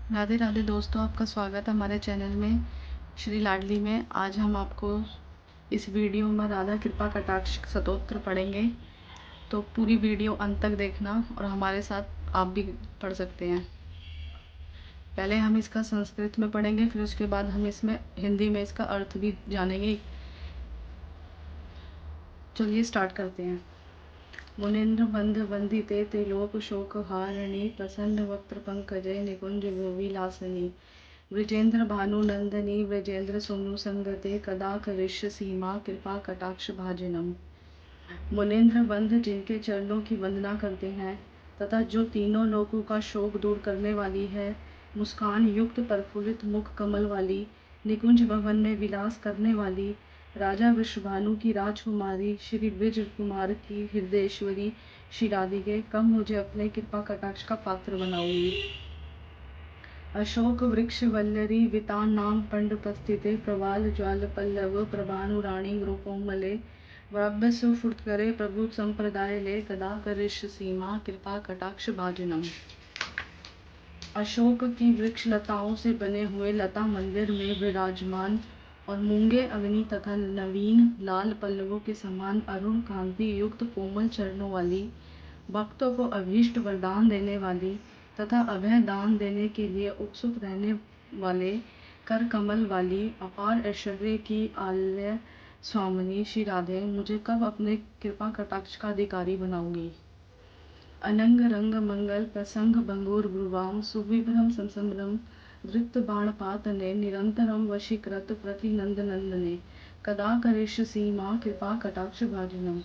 राधे राधे दोस्तों, आपका स्वागत है हमारे चैनल में श्री लाडली में। आज हम आपको इस वीडियो में राधा कृपा कटाक्ष स्तोत्र पढ़ेंगे, तो पूरी वीडियो अंत तक देखना और हमारे साथ आप भी पढ़ सकते हैं। पहले हम इसका संस्कृत में पढ़ेंगे, फिर उसके बाद हम इसमें हिंदी में इसका अर्थ भी जानेंगे। चलिए स्टार्ट करते हैं। मुनीन्द्र बंध वंदिते त्रिलोक शोक हारिणी प्रसन्न वक्त्र पंकजय निकुंज गोविलासनी वृजेंद्र भानु नंदनी वृजेंद्र सोनु संगते कदा करिष्य सीमा कृपा कटाक्ष भाजनम। मुनीन्द्र बंध जिनके चरणों की वंदना करते हैं तथा जो तीनों लोकों का शोक दूर करने वाली है, मुस्कान युक्त प्रफुल्लित मुख कमल वाली, निकुंज भवन में विलास करने वाली, राजा वृषभानु की राजकुमारी श्री विजय कुमार की हृदयेश्वरी श्री राधिके, कब मुझे अपने कृपा कटाक्ष का पात्र बनाओगी। अशोक वृक्ष वल्लरी वितानाम पंडपस्थिते प्रवाल ज्वाल पल्लव प्रभानुराणी गुरुकोमले व्रभ्य सुफुटकरे प्रभु संप्रदाय ले कदा करिष्य सीमा कृपा कटाक्ष भाजनम। अशोक की वृक्ष लताओं से बने हुए लता मंदिर में विराजमान और मूंगे अग्नि तथा नवीन लाल पल्लवों के समान अरुण कांति युक्त कोमल चरणों वाली, भक्तों को अभीष्ट वरदान देने वाली तथा अभय दान देने के लिए उत्सुक रहने वाले, कर कमल वाली, अपार ऐश्वर्य की आल्य स्वामिनी श्री राधे, मुझे कब अपने कृपा कटाक्ष का अधिकारी बनाओगी। अनंग रंग मंगल प्रसंग भंगुर भ्रुवाम सुविभ्रम संसम्भ्रम धृत बाणपात ने निरंतरम वशीकृत प्रतिनंद नंदने कदा करिष्य सीमा कृपा कटाक्ष भाजनम।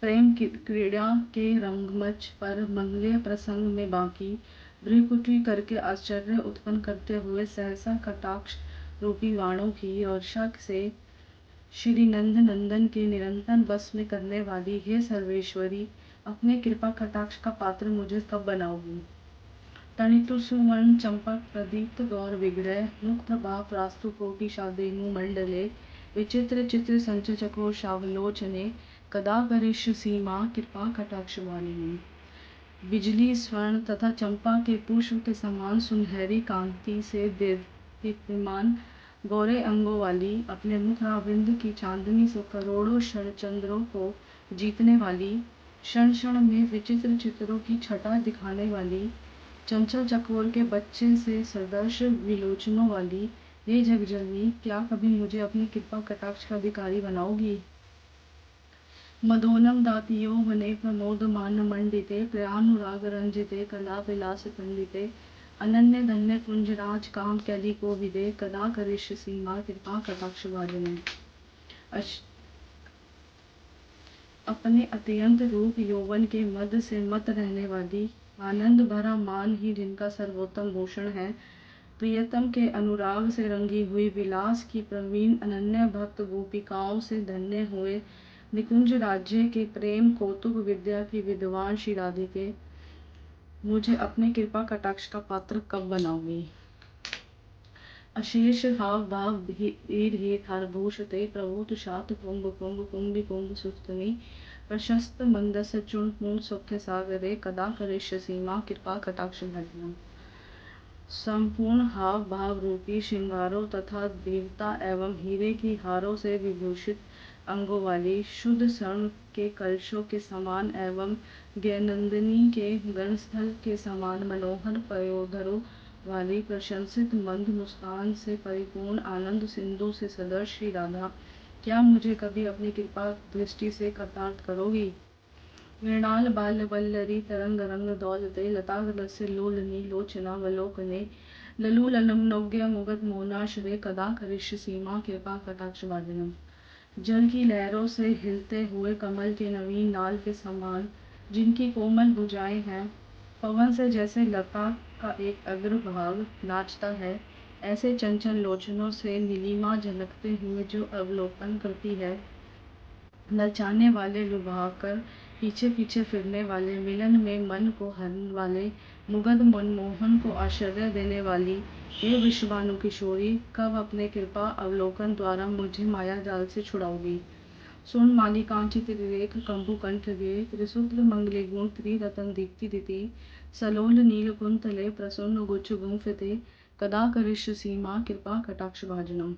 प्रेम की क्रीड़ा के रंगमंच पर मंगलीय प्रसंग में बाकी भ्रिकुटी करके आश्चर्य उत्पन्न करते हुए सहसा कटाक्ष रूपी वाणों की वर्षा से श्री नंद नंदन के निरंतर बस में करने वाली, हे सर्वेश्वरी, अपने कृपा कटाक्ष का पात्र मुझे कब बनाओगी। तणितु सुवर्ण चंपक प्रदीप्त गौर विग्रह मुक्त प्रभा प्रास्तु कोटि शादेनु मंडले विचित्र चित्र संचचको शावलोचने कदा करिष्य सीमा कृपा कटाक्ष वालिनी। बिजली स्वर्ण तथा चंपा के पुष्प के समान सुनहरी कांति से दीप्यमान गोरे अंगों वाली, अपने मुखराविंद की चांदनी से करोड़ों क्षण चंद्रों को जीतने वाली, क्षण क्षण में विचित्र चित्रों की छटा दिखाने वाली, चंचल चकोर के बच्चे से सदर्श विलोचनों वाली, हे जगजननी, क्या कभी मुझे अपनी कृपा कटाक्ष का अधिकारी बनाओगी। मदोनम दातियो वने प्रमोद मान मंडिते प्रियानुराग रंजिते कला विलास पंडिते अनन्य धन्य कुंजराज काम कैली को विदे कदा करिष्य सीमा कृपा कटाक्ष वाजने। अपने अत्यंत रूप यौवन के मद से मत रहने वाली, आनंद भरा मान ही जिनका सर्वोत्तम भूषण है, प्रियतम के अनुराग से रंगी हुई विलास की प्रवीण अनन्य भक्त गोपिकाओं से धन्य हुए, निकुंज राज्य के प्रेम कौतुक विद्या की विद्वान श्री राधिके, मुझे अपने कृपा कटाक्ष का पात्र कब बनाओगी। अशेष हाव भाव धीर ही थारभूषते प्रभुत शात कुंभ कुंभ कुंभ कुंभ सुस्तनी प्रशस्त मंदस चूर्ण पूर्ण सौख्य सागरे कदा करिष्य सीमा कृपा कटाक्ष भजना। संपूर्ण हाव भाव रूपी श्रृंगारों तथा देवता एवं हीरे की हारों से विभूषित अंगों वाली, शुद्ध स्वर्ण के कलशों के समान एवं ज्ञानंदिनी के गणस्थल के समान मनोहर पयोधरों वाली, प्रशंसित मंद मुस्कान से परिपूर्ण आनंद सिंधु से सदर्श श्री राधा, क्या मुझे कभी अपनी कृपा दृष्टि से कृतार्थ करोगी। मृणाल बाल वल्लरी तरंग रंग दौलते लताग्रस्य लोलनी लोचना वलोकने ललूलनम्नोग्य मुगत मोनाश्रय कदा करिष्य सीमा कृपा कटाक्ष वादनम। जल की लहरों से हिलते हुए कमल के नवीन नाल के समान जिनकी कोमल भुजाएं हैं, पवन से जैसे लता का एक अग्रभाग नाचता है, ऐसे चंचल लोचनों से नीलिमा झलकते हुए जो अवलोकन करती है, ललचाने वाले लुभाकर पीछे पीछे फिरने वाले, मिलन में मन को हरने वाले, मुग्ध मनमोहन को आश्चर्य देने वाली, हे विश्वानु किशोरी, कब अपने कृपा अवलोकन द्वारा मुझे माया जाल से छुड़ाओगी। सुवर्णमालिकांचितरिरेख कम्बुकण्ठगे त्रिसूत्रमङ्गले त्रिरत्नदीप्तिदिति सलोल नीलकुन्तले प्रसन्नगुच्छगुम्फिते कदा करिष्यसि मां कृपा कटाक्षभाजनम्।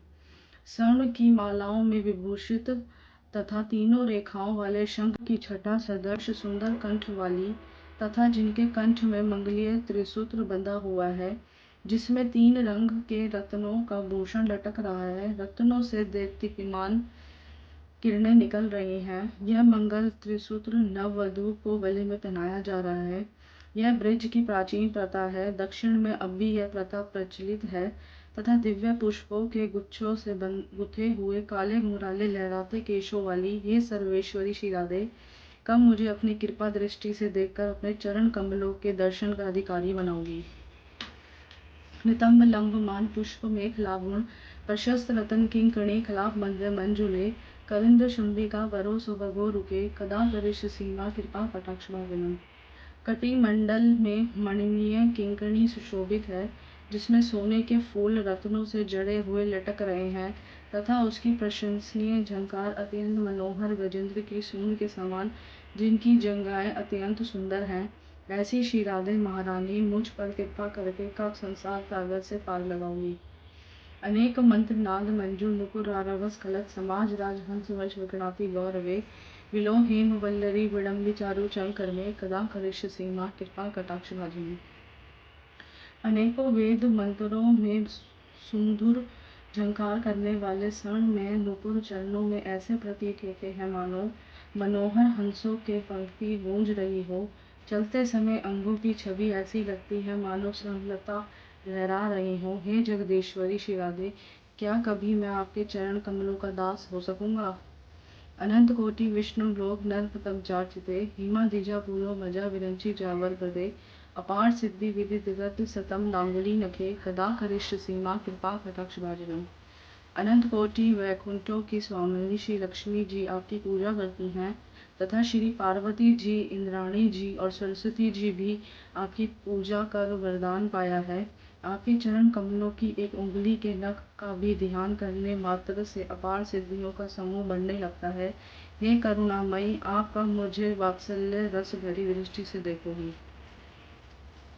स्वर्ण की मालाओं में विभूषित तथा तीनों रेखाओं वाले शंख की छटा सदृश सुंदर कंठ वाली तथा जिनके कंठ में मंगलीय त्रिसूत्र बंधा हुआ है, जिसमें 3 रंग के रत्नों का भूषण लटक रहा है, रत्नों से दीप्तिमान किरणें निकल रही हैं। यह मंगल त्रिसूत्र नववधू को गले में पहनाया जा रहा है। यह ब्रज की प्राचीन प्रथा है। दक्षिण में अब भी यह प्रथा प्रचलित है तथा दिव्य पुष्पों के गुच्छों से गुथे हुए काले घुंघराले लहराते केशों वाली हे सर्वेश्वरी श्री राधे, कब मुझे अपनी कृपा दृष्टि से देखकर अपने चरण कमलों के दर्शन का अधिकारी बनाओगी। नितंब लंब मान पुष्प मेघ लावण प्रशस्त रतन किंकणी कलाप मंद मंजुले कलिंद शुंबिका वरो सुभगो रुके कदा करिष्य सीमा कृपा कटाक्ष भावनम। कटिमंडल में मणिमय किंकणी सुशोभित है, जिसमें सोने के फूल रत्नों से जड़े हुए लटक रहे हैं तथा उसकी प्रशंसनीय झंकार अत्यंत मनोहर गजेंद्र की सूंड के समान, जिनकी जंघाएं अत्यंत सुंदर हैं। ऐसी श्री राधे महारानी मुझ पर कृपा करके कब संसार सागर से पार लगाओगी। अनेक मंत्र नाद मंजू नुपुर आरवस कलत समाज राज हंस वश विकणाति गौरवे विलो हेम वल्लरी विडम्बी चारु चंकर में कदा करिष्य सीमा कृपा कटाक्ष भाजिनी। अनेकों वेद मंत्रों में सुंदर झंकार करने वाले स्वर्ण में नुपुर चरणों में ऐसे प्रतीत होते हैं मानो मनोहर हंसों के पंक्ति गूंज रही हो। चलते समय अंगों की छवि ऐसी लगती है मानो स्वर्णलता लहरा रही हो। हे जगदीश्वरी श्री राधे, क्या कभी मैं आपके चरण कमलों का दास हो सकूंगा। अनंत कोटि विष्णु लोक नर्क तक जाचिते हिमा दिजा पूरो मजा विरंची जावर गदे अपार सिद्धि विधि दिगत सतम लांगुली नखे कदा करिष्य सीमा कृपा कटाक्ष भाजनम। अनंत कोटि वैकुंठों की स्वामिनी श्री लक्ष्मी जी आपकी पूजा करती हैं तथा श्री पार्वती जी, इंद्राणी जी और सरस्वती जी भी आपकी पूजा कर वरदान पाया है। आपके चरण कमलों की एक उंगली के नख का भी ध्यान करने मात्र से अपार सिद्धियों का समूह बढ़ने लगता है। हे करुणामयी, आप कब मुझे वात्सल्य रस भरी दृष्टि से देखोगी।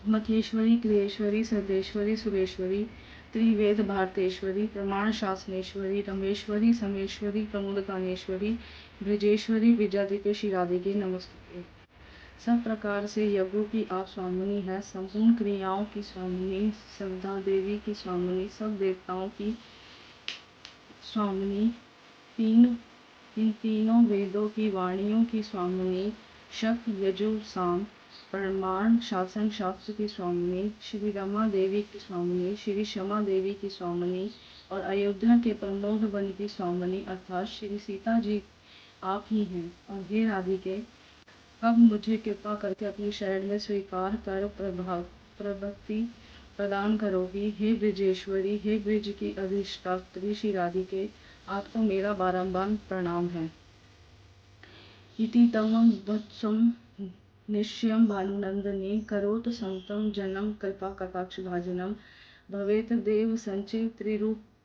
मखेश्वरी, क्रियेश्वरी, सर्वेश्वरी, सुरेश्वरी, त्रिवेद भारतेश्वरी, प्रमाण शासनेश्वरी, रमेश्वरी, समेश्वरी, प्रमुदकानेश्वरी, ब्रजेश्वरी, विद्यादित्य श्री राधे के नमस्ते। सब प्रकार से यज्ञों की आप स्वामिनी है, संपूर्ण क्रियाओं की स्वामिनी, सविता देवी की स्वामिनी, सब देवताओं की स्वामिनी, इन तीनों वेदों की वाणियों की स्वामिनी, शक्त यजु साम प्रमाण शासन शास्त्र की स्वामिनी, श्री रमा देवी की स्वामिनी, श्री क्षमा देवी की स्वामिनी और अयोध्या के प्रमोद वन की स्वामिनी अर्थात श्री सीता जी आप ही हैं। और हे राधिके, कब मुझे कृपा करके अपनी शरण में स्वीकार कर प्रभक्ति प्रदान करोगी। हे ब्रजेश्वरी, हे ब्रज की अधिष्ठात्री श्री राधिके, आपको मेरा बारंबार प्रणाम है। इति तमं वत्सं निश्चयं भानुनंदने करोतु संतं जनम कृपा कटाक्ष भाजनम भवेत देव संचय त्रिरूपनाशनम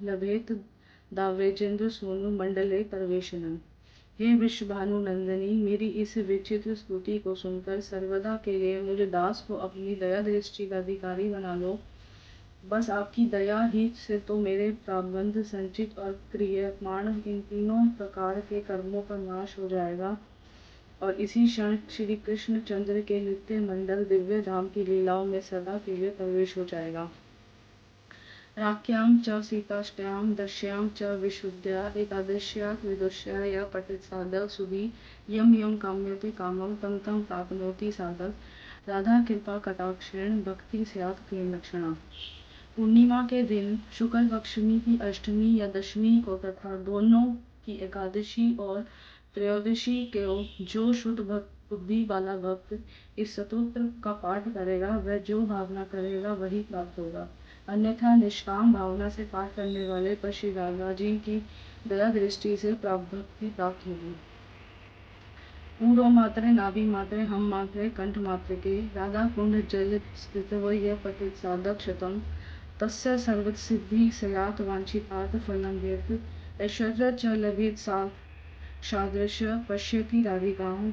लभेत दाव्रेजेंद्र सोनु मंडले परवेशनम। हे वृषभानु नंदिनी, मेरी इस विचित्र स्तुति को सुनकर सर्वदा के लिए मुझे दास को अपनी दया दृष्टि का अधिकारी बना लो। बस आपकी दया ही से तो मेरे प्राबंध संचित और क्रियमाण इन तीनों प्रकार के कर्मों का नाश हो जाएगा और इसी क्षण श्री कृष्ण चंद्र के नित्य मंडल दिव्य धाम की लीलाओं में सदा के लिए प्रवेश हो जाएगा। राख्यां च सीताष्टयां दश्यां च विशुद्ध्या एकादश्या विदुष्या या पठित साधक सुधी यम यम काम्यते कामं तम तम प्राप्नोति साधक। राधा कृपा कटाक्षेण भक्ति स्यात् प्रेम लक्षणा। पूर्णिमा के दिन शुक्ल पक्षमी की अष्टमी या दशमी को तथा दोनों की एकादशी और त्रयोदशी को जो शुद्ध बुद्धि वाला भक्त इस स्तोत्र का पाठ करेगा, वह जो भावना करेगा वही प्राप्त होगा। अन्यथा निष्काम भावना से पाठ करने वाले पर श्री राधा जी की दया दृष्टि से भक्ति प्राप्त होगी। पूर्व मात्रे नाभि मात्रे हम मात्रे कंठ मात्रे के राधा कुंड जल स्थित यह पठित साधक शतम तस्य सर्वसिद्धि स्यात् वांछितार्थ फलं व्यर्थ ऐश्वर्या च लभेत् सादृश्य पश्यति राधिकां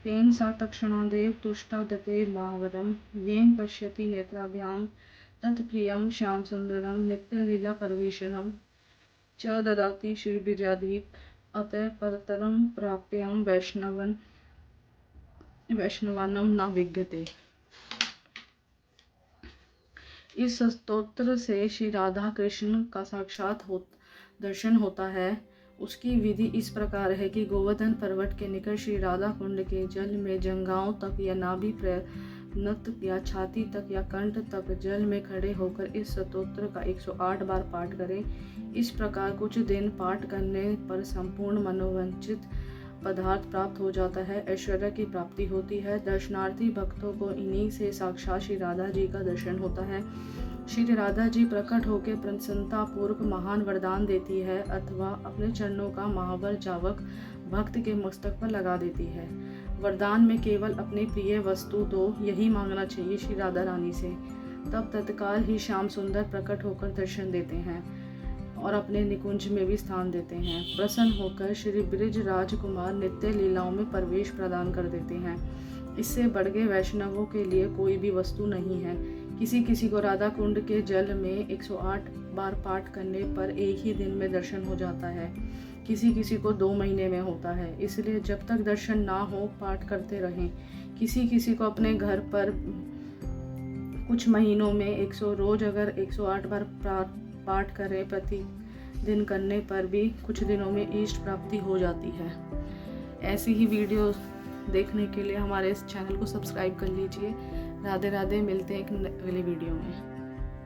तेन सा तत्क्षणादेव तुष्टा दते महावरं येन पश्यति नेत्राभ्यां तत्प्रियं श्यामसुन्दरं नित्यलीलापरवेशनं च ददाति श्रीविजयाधीप अतः परतरं प्राप्यं वैष्णवानां न विद्यते। इस स्तोत्र से श्री राधा कृष्ण का साक्षात दर्शन होता है। उसकी विधि इस प्रकार है कि गोवर्धन पर्वत के निकट श्री राधा कुंड के जल में जंघाओं तक या नाभि पर्यंत या छाती तक या कंठ तक जल में खड़े होकर इस स्तोत्र का 108 बार पाठ करें। इस प्रकार कुछ दिन पाठ करने पर संपूर्ण मनोवांछित पदार्थ प्राप्त हो जाता है, ऐश्वर्य की प्राप्ति होती है। दर्शनार्थी भक्तों को इन्हीं से साक्षात श्री राधा जी का दर्शन होता है। श्री राधा जी प्रकट होकर प्रसन्नता पूर्वक महान वरदान देती है अथवा अपने चरणों का महावर जावक भक्त के मस्तक पर लगा देती है। वरदान में केवल अपनी प्रिय वस्तु दो, यही मांगना चाहिए श्री राधा रानी से। तब तत्काल ही श्याम सुंदर प्रकट होकर दर्शन देते हैं और अपने निकुंज में भी स्थान देते हैं। प्रसन्न होकर श्री ब्रिज राजकुमार नित्य लीलाओं में प्रवेश प्रदान कर देते हैं। इससे बढ़ के वैष्णवों के लिए कोई भी वस्तु नहीं है। किसी किसी को राधा कुंड के जल में 108 बार पाठ करने पर एक ही दिन में दर्शन हो जाता है, किसी किसी को 2 महीने में होता है। इसलिए जब तक दर्शन ना हो पाठ करते रहें। किसी किसी को अपने घर पर कुछ महीनों में रोज अगर 108 बार पाठ करें प्रति दिन करने पर भी कुछ दिनों में इष्ट प्राप्ति हो जाती है। ऐसी ही वीडियो देखने के लिए हमारे इस चैनल को सब्सक्राइब कर लीजिए। राधे राधे, मिलते हैं एक अगली वीडियो में।